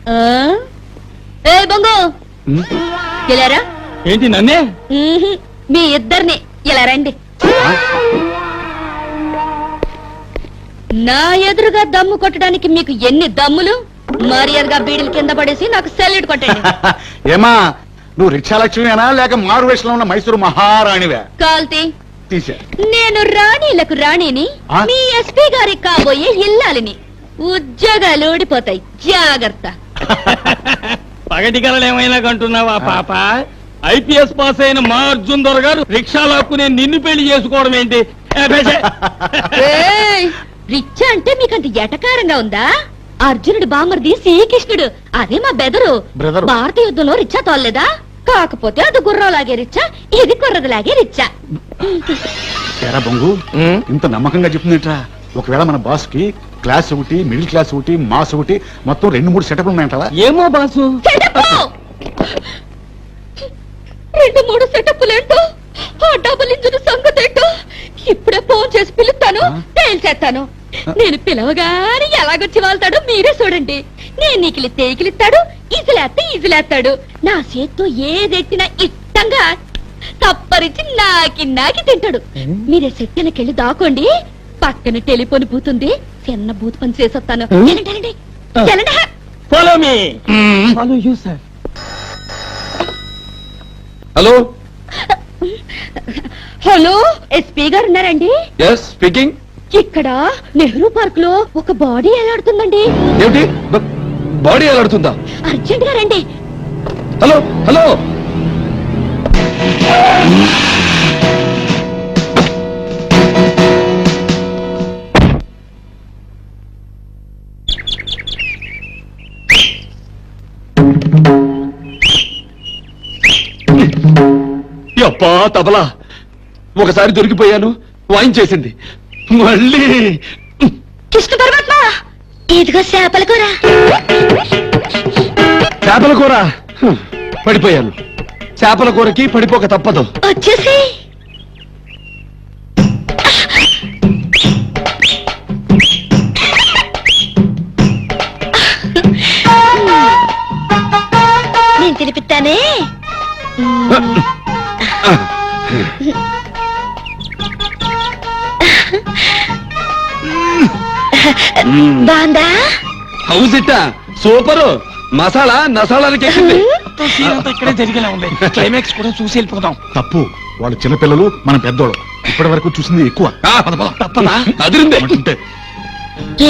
ఏ బొంగు ఇలారా. ఏంటి నన్నే? మీ ఇద్దరిని ఇలా రండి. నా ఎదురుగా దమ్ము కొట్టడానికి మీకు ఎన్ని దమ్ములు? మర్యాదగా బీడీలు కింద పడేసి నాకు సెల్యూట్ కొట్టండి. ఏమా నువ్వు రిక్షా లక్ష్మినా లేక మారు వేషంలో ఉన్న మైసూరు మహారాణివే? కాల్తీ తీసే. నేను రాణీలకు రాణిని, మీ ఎస్పీ గారికి కాబోయే ఇల్లాలిని. ఉద్యోగాలు ఊడిపోతాయి, జాగ్రత్త. పగటి కలలు ఏమైనా కంటున్నావా పాప? ఐపీఎస్ పాస్ అయిన మా అర్జున్ దొర గారు రిక్షా లాక్కునే నిన్ను పెళ్లి చేసుకోవడం ఏంటి? రిచ్చ అంటే మీకంత ఎటకారంగా ఉందా? అర్జునుడి బామర్ది శ్రీకృష్ణుడు, అదే మా బెదరు. భారత యుద్ధంలో రిచ్చా తోలేదా? కాకపోతే అది గుర్రంలాగే రిచ్చా, ఇది కుర్రదిలాగే రిచ్చా. బొంగు ఇంత నమ్మకంగా చెప్తుందిట్రా. ఒకవేళ మన బాస్ కి క్లాస్ ఒకటి, మిడిల్ క్లాస్ ఒకటి, మాస్ ఒకటి, మొత్తం 2-3 సెటప్లు ఉన్నాయంటావా? ఏమో బాసు, 2-3 సెటప్లేంటో, ఆ డబుల్ ఇంజిన్ సంగతేంటో ఇప్పుడే ఫోన్ చేసి పిలుస్తాను, తేల్చేస్తాను. నేను పిలవగానే ఎలాగొచ్చి వాళ్తాడో మీరే చూడండి. నేను నీకిలిస్తే ఈకిలిస్తాడు, ఈజులేస్తే ఈజులేస్తాడు. నా చేత్తో ఏదెట్టినా ఇష్టంగా తప్పరించి నాకి తింటాడు. మీరే సెట్టెనకెళ్ళి దాకోండి, పక్కన టెలిఫోన్ బూతుంది, చిన్న బూత్ పని చేసొస్తాను. హలో హలో, ఎస్పీ గారు ఉన్నారండి? Yes speaking. ఇక్కడ నెహ్రూ పార్క్ లో ఒక బాడీ ఎలాడుతుందండి. ఏమిటి బాడీ ఎలాడుతుందా? అర్జెంట్ గా రండి. Hello hello. అప్పా తబలా, ఒకసారి దొరికిపోయాను, వాయించేసింది. మళ్ళీ కృష్ణ పరమాత్మ, ఇదిగో చేపల కూర. చేపల కూర పడిపోయాను. చేపల కూరకి పడిపోక తప్పదు. వచ్చేసి నేను తినిపిస్తానే. బాందా హౌస్ ఇట్టా సూపరు. మసాలా నసాలానికి ఎక్కింది. ఇక్కడే జరిగేలా ఉంది. క్లైమాక్స్ కూడా చూసి వెళ్ళిపోదాం. తప్పు, వాళ్ళు చిన్నపిల్లలు, మన పెద్దోళ్ళు. ఇప్పటి వరకు చూసింది ఎక్కువ. తప్పదా? అదిరిందే.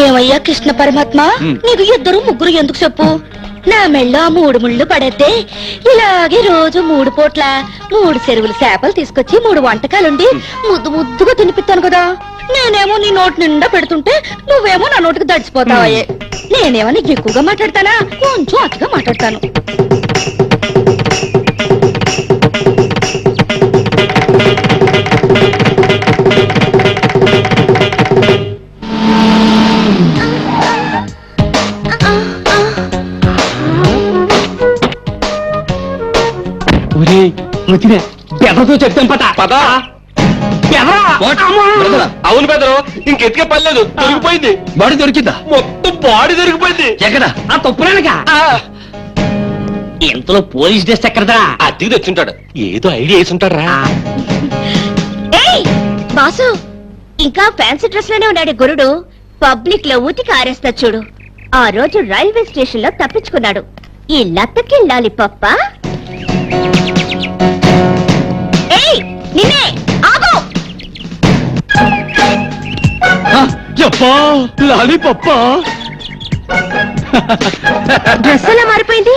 ఏమయ్యా కృష్ణ పరమాత్మ, నీకు 2-3 ఎందుకు చెప్పు? నా మెళ్ళో 3 ముళ్ళు పడేద్దే. ఇలాగే రోజు 3 పూట్ల 3 చెరువులు చేపలు తీసుకొచ్చి 3 వంటకాలుండి ముద్దు ముద్దుగా తినిపిస్తాను కదా. నేనేమో నీ నోటి నిండా పెడుతుంటే నువ్వేమో నా నోటికి దడిచిపోతావే. నేనేమో నీకు ఎక్కువగా మాట్లాడతానా? కొంచెం అతిగా మాట్లాడతాను. ఎవరితో చెప్తాం పద పద. అవును పెద్దరు, ఇంకెతికే పర్లేదు, దొరికిపోయింది. బాడీ దొరికిందా? మొత్తం బాడీ దొరికిపోయింది. ఎక్కడ? ఆ తప్పులేనగా. ఇంతలో పోలీస్ డ్రెస్ ఎక్కడదా? అద్దెకి తెచ్చుంటాడు. ఏదో ఐడియా వేసుంటాడు రా. బాసు, ఇంకా ఫ్యాన్సీ డ్రెస్ లోనే ఉన్నాడు గురుడు. పబ్లిక్ లో ఊతికి ఆరేస్తా చూడు. ఆ రోజు రైల్వే స్టేషన్ లో తప్పించుకున్నాడు. ఈ లత్తకెళ్ళాలి పప్ప. నిన్నే ఆగు. లాలీపప్ప డ్రెస్ ఎలా మారిపోయింది?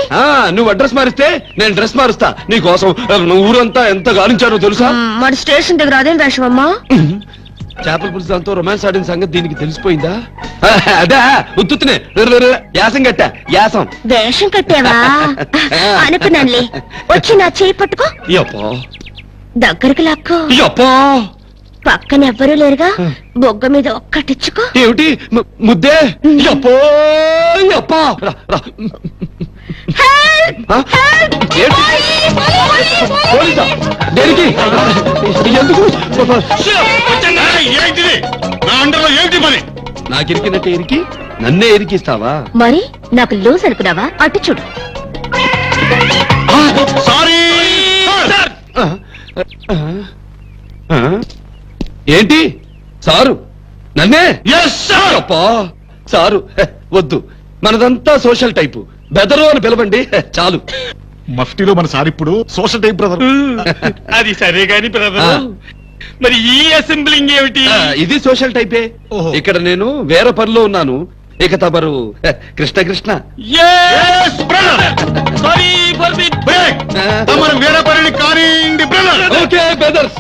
నువ్వు అడ్రస్ మారిస్తే నేను డ్రెస్ మారుస్తా. నీ కోసం ఊరంతా ఎంత గాలించానో తెలుసా? మరి స్టేషన్ దగ్గర అదేం వేషమమ్మా? చేపల పులుసు దాంతో రొమాన్స్ ఆడిన సంగతి దీనికి తెలిసిపోయిందా? అదే ఉత్తునే యాసం కట్టా. యాసం వేషం కట్టావా అనుకున్నానులే. వచ్చి నా చేయి పట్టుకో. దగ్గరికి లాక్కో. పక్కన ఎవ్వరూ లేరుగా, బొగ్గ మీద ఒక్కటిచ్చుకో. ఏమిటి ముద్దే? ఏంటిది? నా అండర్లో ఏంటి పని? నాకిరికినట్టే ఇరికి నన్నే ఇరికిస్తావా? మరి నాకు లూజ్ అనుకున్నావా? అటు చూడు. సారీ ఆ, ఆ, ఏంటి సారు నన్నే? అప్పా సారు వద్దు, మనదంతా సోషల్ టైపు. బెదరు అని పిలవండి చాలు. మఫ్టీలో మన సార్ ఇప్పుడు సోషల్ టైప్ బ్రదర్. అది సరే గాని బ్రదర్, మరి ఈ అసెంబ్లింగ్ ఏమిటి? ఇది సోషల్ టైపే. ఓహో. ఇక్కడ నేను వేరే పనిలో ఉన్నాను, ఇక తమరు Krishna Krishna. Sorry for the break. తమరు వేరే పనిని కానివ్వండి brother. Okay brothers.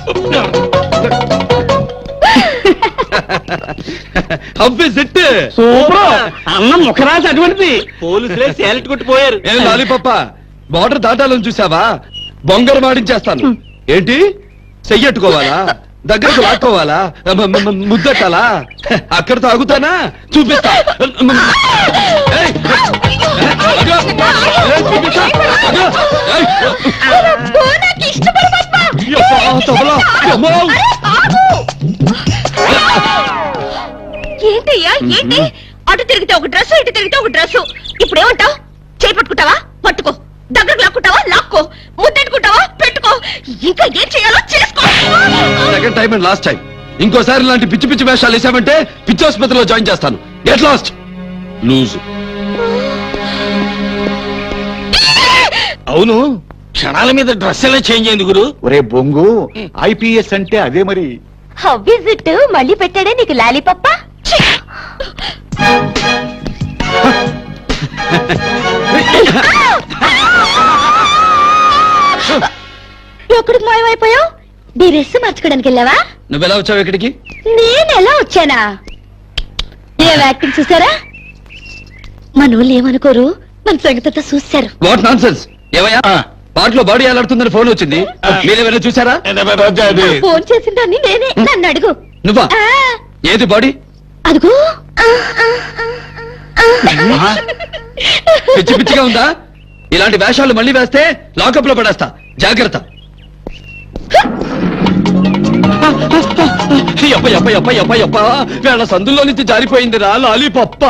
How is it? Super. అన్నం ముఖరాజు అటువంటిది. పోలీసులే సేలెట్ కొట్టిపోయారు. ఏం లాలీపప్ప, బార్డర్ దాటాలని చూసావా? బొంగరు మాడించేస్తాను. ఏంటి చెయ్యట్టుకోవాలా? దగ్గరకు లాక్కోవాలా? ముద్దట్టాలా? అక్కడ తాగుతానా? చూపిస్తా. ఏయ్! అగో! ఏయ్, చూపిస్తా. అగో! ఏయ్! యబ్బా, తబలా! అమ్మో! ఏంటయ్యా ఏంటి? అటు తిరిగితే ఒక డ్రెస్, ఇటు తిరిగితే ఒక డ్రెస్. ఇప్పుడు ఏమంటావు? చేయి పట్టుకుంటావా? పట్టుకో. దగ్గరకు లాక్కుంటావా? లాక్కో. ముద్దెట్టుకుంటావా? పెట్టుకో. ఇంకా ఏం చేయాలో చేసుకో. Second time and last time. ఇంకోసారి ఇలాంటి పిచ్చి పిచ్చి వేషాలు వేసామంటే పిచ్చి ఆసుపత్రిలో జాయిన్ చేస్తాను. Get lost loose. అవును, క్షణాల మీద డ్రెస్ ఎలా చేంజ్ అయింది గురు? ఒరే బొంగు, ఐపీఎస్ అంటే అదే మరి. How is it? మళ్ళీ పెట్టాడే నీకు లాలీపప్ప? ఎక్కడికి మాయమైపోయావు? నీ డ్రెస్ మార్చుకోవడానికి వెళ్ళావా? నువ్వెలా వచ్చావు ఇక్కడికి? నేను ఎలా వచ్చానా? ఏం యాక్టింగ్ చూసారా? మనోళ్ళు ఏమనుకోరు, మన సంగతంతా చూశారు. What non sense. ఏవయ్యా, పాటలో బాడీ ఎలాడుతుందని ఫోన్ వచ్చింది, మీరేమైనా చూసారా? ఫోన్ చేసిన దాన్ని నేనే. నన్ను అడుగు. నువ్వా? ఆ, ఏది బాడీ? అదుగో. పిచ్చి పిచ్చిగా ఉందా? ఇలాంటి వేషాలు మళ్ళీ వేస్తే లాకప్ లో పడేస్తా, జాగ్రత్త. యప్ప యప్ప యప్ప యప్ప యప్ప, వేళ సందుల్లో నుంచి జారిపోయిందిరా లాలీపప్ప.